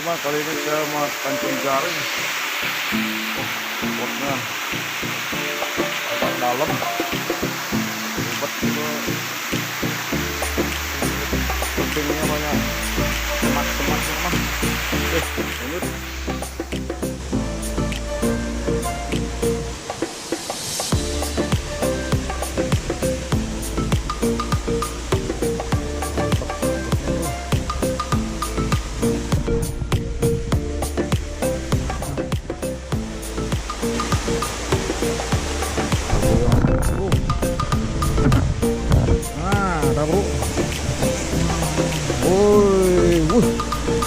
teman-teman, kali ini saya mau pancing jaring. Spotnya agak dalam, ribet juga. Pancingnya banyak semak-semaknya mah. Oke, lanjut.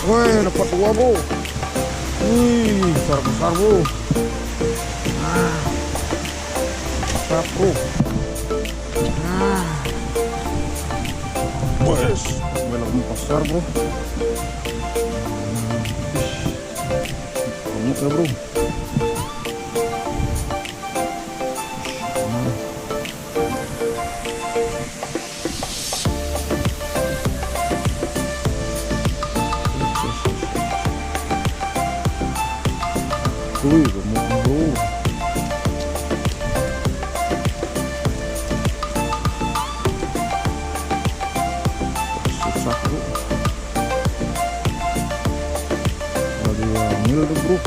Woi, dapat dua bro. Wih, besar bro. Nah, besar bro. Nah, wes, belum besar bro. Kamu ya bro. Wih, gemuk bro. Susah bro. Lagi hamil tuh bro.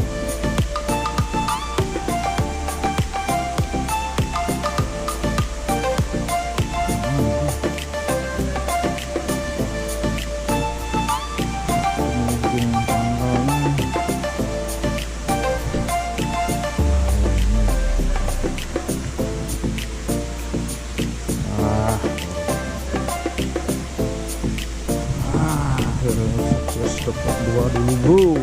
Sukses dapat dua dulu bro.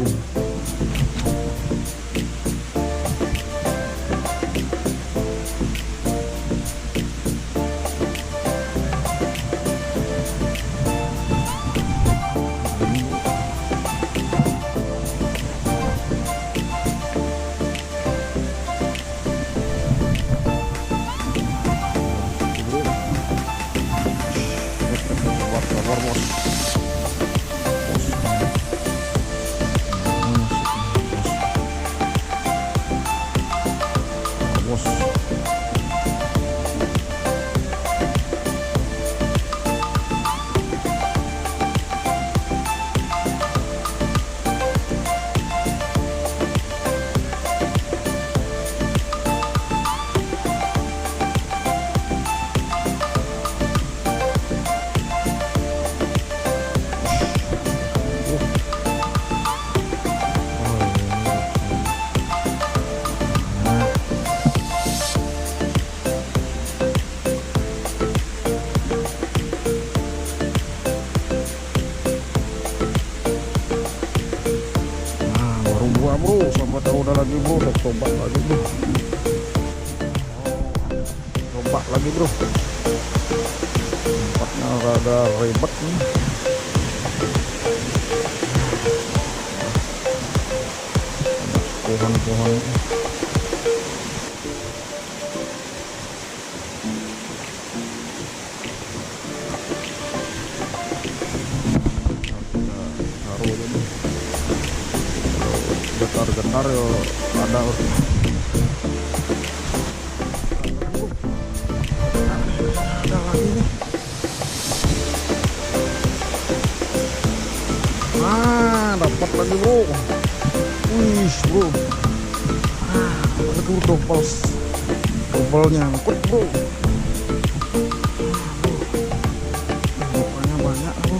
Sabar bos. Bro, sampai tahu udah lagi bro, udah coba lagi bro. Coba lagi bro. Tempatnya rada ribet nih. Pohon-pohon. Getar-getar yo ada lagi nih. Dapat lagi bro. Wih bro. Itu double nyangkut bro. Rupanya banyak bro.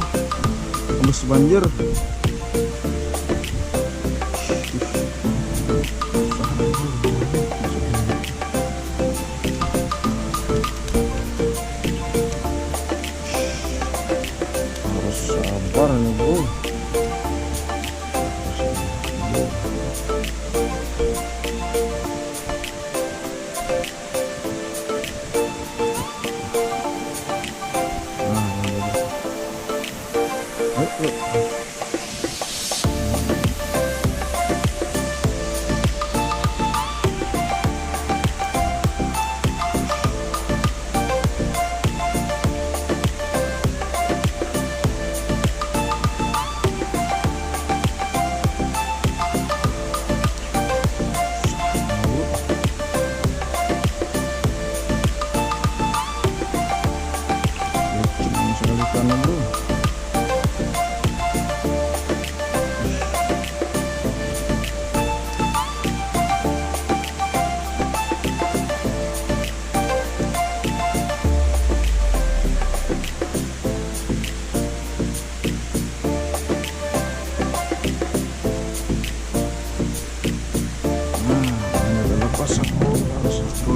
Habis banjir. Sabar nih bro.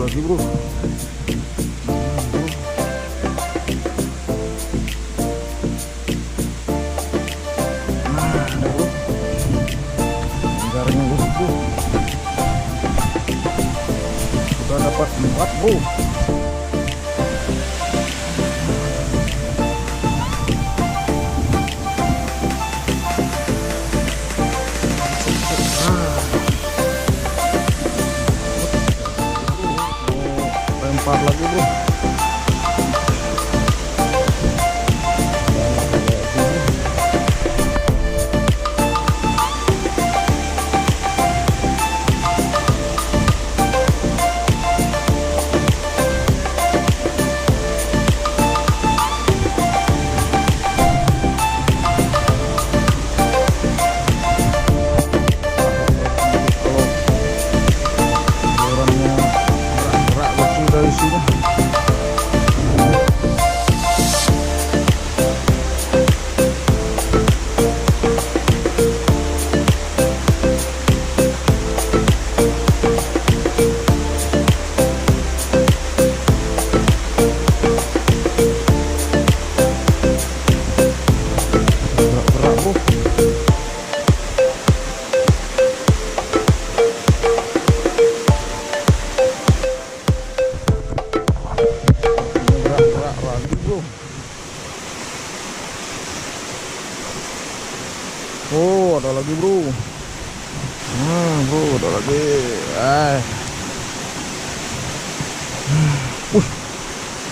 lagi bro. Nah ada bro, jaringnya busuk bro. Kita dapat 4 bro. Lempar lagi bro. Oh, ada lagi bro. Bro, ada lagi.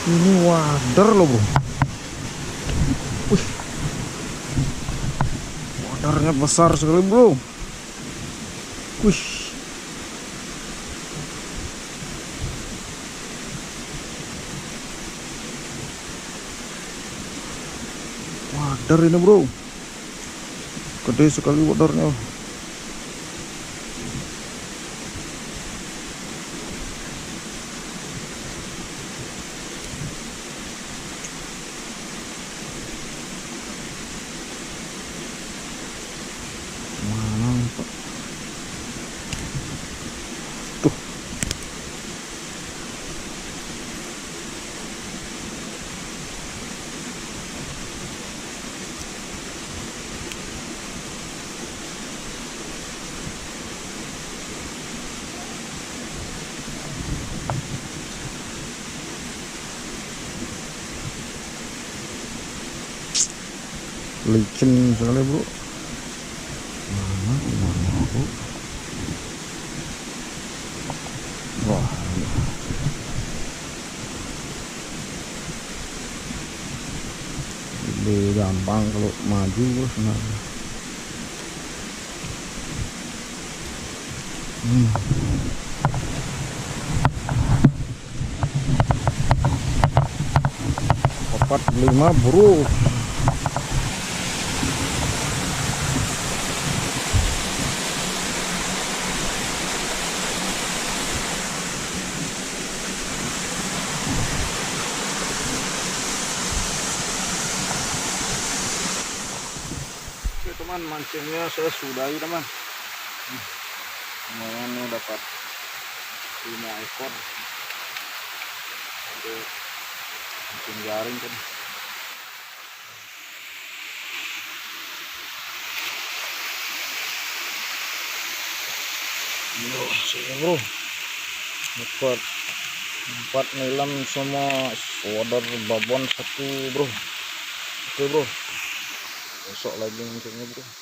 Ini wader loh bro. Wadarnya besar sekali bro. Wadar ini bro. Gede sekali wadarnya. Mana Pak? Tuh. Licin sekali bro. Mana bro? Wah, lebih gampang kalau maju bos. Opat 5 bro. Oke teman, mancingnya saya sudahi teman. Lumayan nih dapat 5 ekor. Ada mancing jaring kan. Sini bro, dapat 4 nilam sama wader babon 1 bro. Oke bro, besok lagi mancingnya bro.